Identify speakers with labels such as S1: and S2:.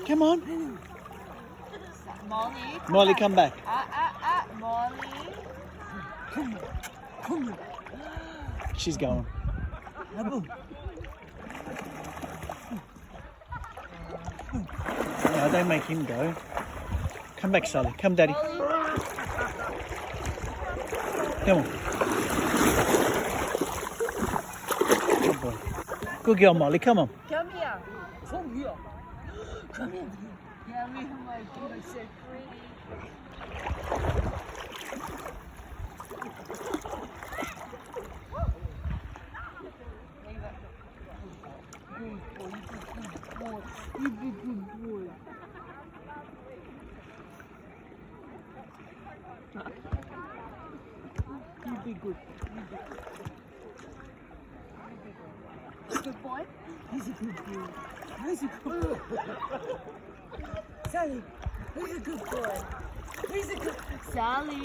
S1: Come on.
S2: Molly.
S1: Molly, come back.
S2: Molly. Come on.
S1: She's going. No, don't make him go. Come back, Sally. Come, Daddy. Come on. Good boy. Good girl, Molly. Come on.
S2: Come here. Come here. Come here. Yeah, me and my boy so pretty. You be good boy. You be good. Good boy? He's a good boy. He's a good boy. Sally, he's a good boy. He's a good... Sally.